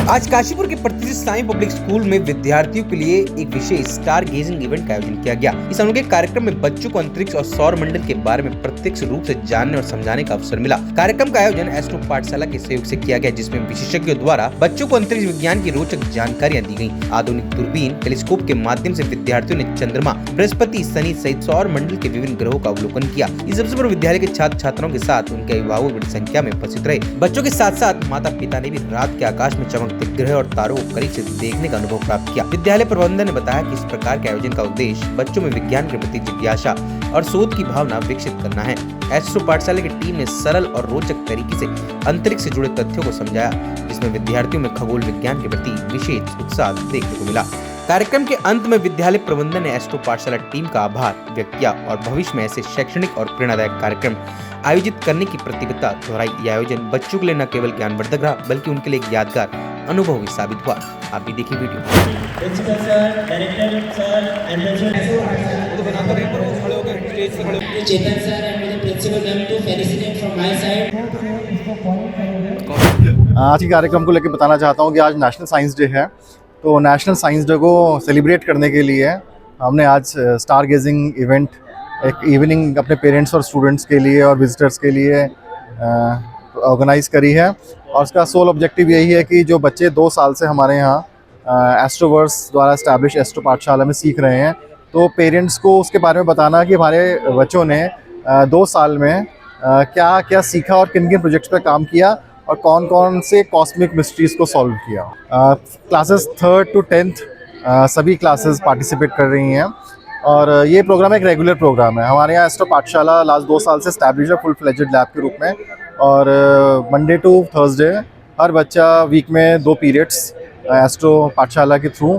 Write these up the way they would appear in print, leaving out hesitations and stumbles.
आज काशीपुर के प्रतिष्ठित साई पब्लिक स्कूल में विद्यार्थियों के लिए एक विशेष स्टार गेजिंग इवेंट का आयोजन किया गया। इस अनोखे कार्यक्रम में बच्चों को अंतरिक्ष और सौर मंडल के बारे में प्रत्यक्ष रूप से जानने और समझाने का अवसर मिला। कार्यक्रम का आयोजन एस्ट्रो पाठशाला के सहयोग से किया गया, जिसमें विशेषज्ञों द्वारा बच्चों को अंतरिक्ष विज्ञान की रोचक जानकारियाँ दी गयी। आधुनिक दूरबीन टेलीस्कोप के माध्यम से विद्यार्थियों ने चंद्रमा, बृहस्पति, शनि सहित सौर मंडल के विभिन्न ग्रहों का अवलोकन किया। इस अवसर पर विद्यालय के छात्र छात्राओं के साथ उनके अभिभावक बड़ी संख्या में उपस्थित रहे। बच्चों के साथ साथ माता पिता ने भी रात के आकाश में चमकते ग्रह और तारों को करीब से देखने का अनुभव प्राप्त किया। विद्यालय प्रबंधन ने बताया कि इस प्रकार के आयोजन का उद्देश्य बच्चों में विज्ञान के प्रति जिज्ञासा और शोध की भावना विकसित करना है। एस्ट्रो पाठशाला की टीम ने सरल और रोचक तरीके से अंतरिक्ष से जुड़े तथ्यों को समझाया, जिसमें विद्यार्थियों में खगोल विज्ञान के प्रति विशेष उत्साह देखने को मिला। कार्यक्रम के अंत में विद्यालय प्रबंधन ने एस्ट्रो पाठशाला टीम का आभार व्यक्त किया और भविष्य में ऐसे शैक्षणिक और प्रेरणादायक कार्यक्रम आयोजित करने की प्रतिबद्धता दोहराई। यह आयोजन बच्चों के लिए न केवल ज्ञानवर्धक रहा, बल्कि उनके लिए एक यादगार अनुभव भी साबित हुआ। आप भी देखिए video. Chetan sir and principal ma'am to felicitate from my side. आज के कार्यक्रम को लेकर बताना चाहता हूँ कि आज नेशनल साइंस डे है। तो नेशनल साइंस डे को सेलिब्रेट करने के लिए हमने आज स्टार गेजिंग इवेंट एक इवनिंग अपने पेरेंट्स और स्टूडेंट्स के लिए और विजिटर्स के लिए ऑर्गेनाइज़ करी है। और उसका सोल ऑब्जेक्टिव यही है कि जो बच्चे 2 साल से हमारे यहाँ एस्ट्रोवर्स द्वारा एस्टैब्लिश एस्ट्रो पाठशाला में सीख रहे हैं, तो पेरेंट्स को उसके बारे में बताना कि हमारे बच्चों ने 2 साल में क्या क्या सीखा और किन किन प्रोजेक्ट्स पर काम किया और कौन कौन से कॉस्मिक मिस्ट्रीज़ को सॉल्व किया। क्लासेस 3rd to 10th सभी क्लासेस पार्टिसिपेट कर रही हैं और ये प्रोग्राम एक रेगुलर प्रोग्राम है। हमारे यहाँ एस्ट्रो पाठशाला लास्ट 2 साल से एस्टैब्लिश है फुल फ्लेजेड लैब के रूप में। और मंडे टू थर्सडे हर बच्चा वीक में 2 पीरियड्स एस्ट्रो पाठशाला के थ्रू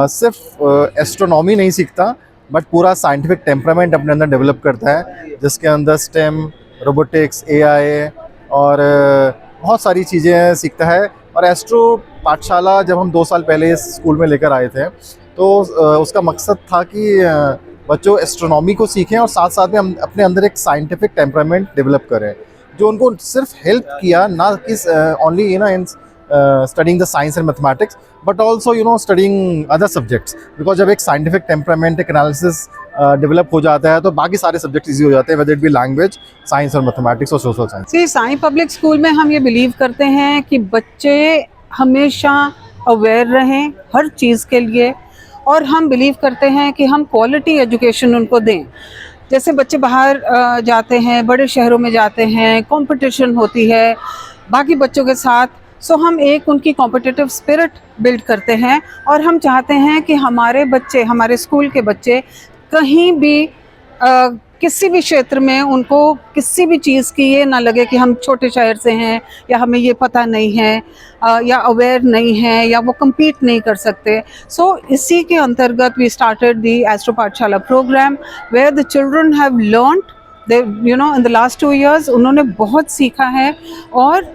सिर्फ एस्ट्रोनॉमी नहीं सीखता, बट पूरा साइंटिफिक टेम्परामेंट अपने अंदर डेवलप करता है, जिसके अंदर स्टेम, रोबोटिक्स, AI और बहुत सारी चीज़ें सीखता है। और एस्ट्रो पाठशाला जब हम 2 साल पहले इस स्कूल में लेकर आए थे, तो उसका मकसद था कि बच्चों एस्ट्रोनॉमी को सीखें और साथ साथ में हम अपने अंदर एक साइंटिफिक टेम्परामेंट डेवलप करें, जो उनको सिर्फ हेल्प किया ना कि only in studying the science and mathematics, but also studying other subjects. Because जब एक साइंटिफिक टेम्परामेंट, एक एनालिसिस डेवलप हो जाता है, तो बाकी सारे सब्जेक्ट ईजी हो जाते हैं, whether it be language, science और मैथमेटिक्स और social science. Sai public school में हम ये बिलीव करते हैं कि बच्चे हमेशा अवेयर रहें हर चीज़ के लिए, और हम बिलीव करते हैं कि हम क्वालिटी एजुकेशन उनको दें। जैसे बच्चे बाहर जाते हैं, बड़े शहरों में जाते हैं, कंपटीशन होती है बाकी बच्चों के साथ, सो हम एक उनकी कॉम्पिटिटिव स्पिरिट बिल्ड करते हैं और हम चाहते हैं कि हमारे बच्चे, हमारे स्कूल के बच्चे कहीं भी किसी भी क्षेत्र में उनको किसी भी चीज़ की ये ना लगे कि हम छोटे शहर से हैं या हमें ये पता नहीं है या अवेयर नहीं है या वो compete नहीं कर सकते। सो इसी के अंतर्गत we started the Astro Pathshala program where the children have learned in the last 2 years उन्होंने बहुत सीखा है। और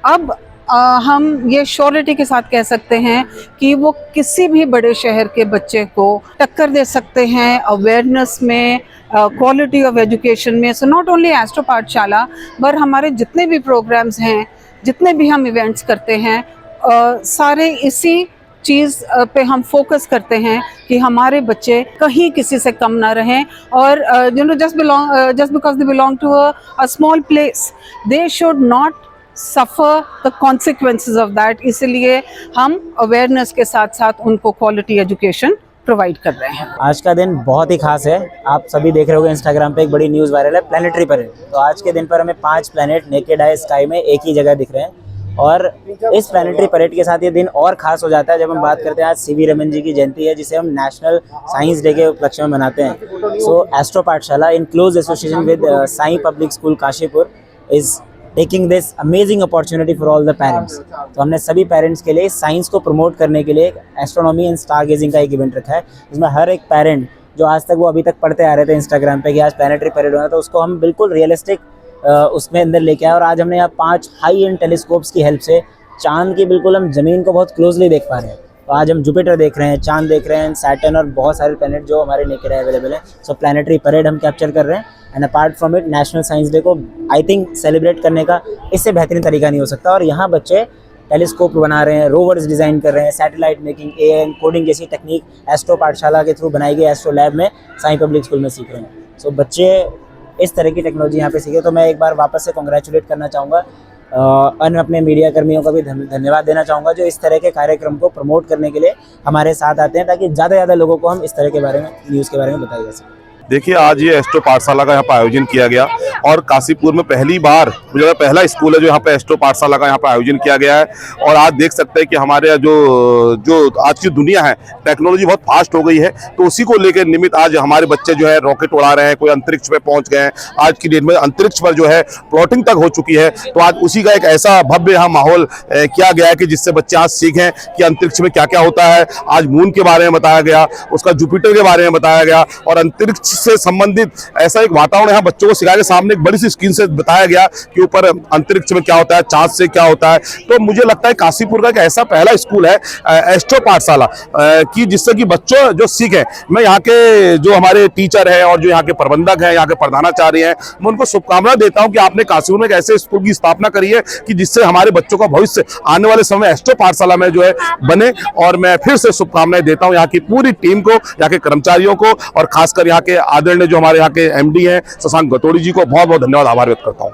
अब हम ये श्योरिटी के साथ कह सकते हैं कि वो किसी भी बड़े शहर के बच्चे को टक्कर दे सकते हैं अवेयरनेस में, क्वालिटी ऑफ एजुकेशन में। सो नॉट ओनली एस्ट्रो पाठशाला, पर हमारे जितने भी प्रोग्राम्स हैं, जितने भी हम इवेंट्स करते हैं, सारे इसी चीज़ पे हम फोकस करते हैं कि हमारे बच्चे कहीं किसी से कम ना रहें। और just because they belong to a small place, they should not suffer the consequences of that. इसलिए हम अवेयरनेस के साथ साथ उनको क्वालिटी एजुकेशन प्रोवाइड कर रहे हैं। आज का दिन बहुत ही खास है। आप सभी देख रहे होंगे इंस्टाग्राम पे एक बड़ी न्यूज़ वायरल है, प्लैनेटरी परेड। तो आज के दिन पर हमें 5 प्लैनेट नेकेड आई स्काई में एक ही जगह दिख रहे हैं। और इस प्लैनेटरी परेड के साथ ये दिन और ख़ास हो जाता है जब हम बात करते हैं आज CV रमन जी की जयंती है, जिसे हम नेशनल साइंस डे के उपलक्ष्य में मनाते हैं। So astro Pathshala in close association with Sai public school Kashipur is taking this amazing opportunity for all the parents. तो हमने सभी पेरेंट्स के लिए साइंस को प्रमोट करने के लिए एस्ट्रोनॉमी एंड स्टार गेजिंग का एक इवेंट रखा है, जिसमें हर एक पेरेंट जो आज तक वो अभी तक पढ़ते आ रहे थे इंस्टाग्राम पे कि आज प्लैनेटरी परेड होना, तो उसको हम बिल्कुल रियलिस्टिक उसमें अंदर लेके आए। और आज हमने यहाँ 5 हाई एंड टेलीस्कोप्स की हेल्प से चाँद की बिल्कुल हम ज़मीन को बहुत क्लोजली देख पा रहे हैं। तो आज हम जुपिटर देख रहे हैं, चाँद देख रहे हैं, सैटर्न और बहुत सारे प्लैनेट जो हमारे नेकेड अवेलेबल है। सो प्लैनेटरी परेड हम कैप्चर कर रहे हैं। And apart from it national science day को आई थिंक सेलिब्रेट करने का इससे बेहतरीन तरीका नहीं हो सकता। और यहाँ बच्चे टेलीस्कोप बना रहे हैं, रोवर्स डिज़ाइन कर रहे हैं, सैटेलाइट मेकिंग, एआई कोडिंग जैसी टेक्निक एस्ट्रो पाठशाला के थ्रू बनाई गई एस्ट्रो लैब में साईं पब्लिक स्कूल में सीख रहे हैं। सो बच्चे इस तरह की टेक्नोलॉजी यहाँ पे सीखे, तो मैं एक बार वापस से कॉन्ग्रेचुलेट करना चाहूँगा। अन्य अपने मीडिया कर्मियों का भी धन्यवाद देना चाहूँगा जो इस तरह के कार्यक्रम को प्रमोट करने के लिए हमारे साथ आते हैं, ताकि ज़्यादा से ज़्यादा लोगों को हम इस तरह के बारे में, न्यूज़ के बारे में बताया जा सके। देखिए, आज ये एस्ट्रो पाठशाला का यहाँ पर आयोजन किया गया और काशीपुर में पहली बार, मुझे लगता है पहला स्कूल है जो यहाँ पे एस्ट्रो पाठशाला का यहाँ पर आयोजन किया गया है। और आज देख सकते हैं कि हमारे जो आज की दुनिया है, टेक्नोलॉजी बहुत फास्ट हो गई है, तो उसी को लेकर निमित्त आज हमारे बच्चे जो है रॉकेट उड़ा रहे हैं, कोई अंतरिक्ष पे पहुंच गए हैं। आज की डेट में अंतरिक्ष पर जो है प्लॉटिंग तक हो चुकी है, तो आज उसी का एक ऐसा भव्य यहाँ माहौल किया गया है कि जिससे बच्चे आज सीखें कि अंतरिक्ष में क्या क्या होता है। आज मून के बारे में बताया गया, उसका जुपिटर के बारे में बताया गया और अंतरिक्ष से संबंधित ऐसा एक वातावरण यहाँ बच्चों को सिखाया गया। सामने एक बड़ी सी स्क्रीन से बताया गया कि ऊपर अंतरिक्ष में क्या होता है, चांद से क्या होता है। तो मुझे लगता है काशीपुर का एक ऐसा पहला स्कूल है एस्ट्रो पाठशाला कि जिससे कि बच्चों जो सीखें। मैं यहाँ के जो हमारे टीचर हैं और जो यहाँ के प्रबंधक हैं, यहाँ के प्रधानाचार्य हैं, मैं उनको शुभकामना देता हूँ कि आपने काशीपुर में एक ऐसे स्कूल की स्थापना करी है कि जिससे हमारे बच्चों का भविष्य आने वाले समय एस्ट्रो पाठशाला में जो है बने। और मैं फिर से शुभकामनाएं देता हूँ यहाँ की पूरी टीम को, यहाँ के कर्मचारियों को और खासकर यहाँ के आदरणीय जो हमारे यहाँ के एमडी हैं शशांक गतोड़ी जी को बहुत बहुत धन्यवाद, आभार व्यक्त करता हूँ।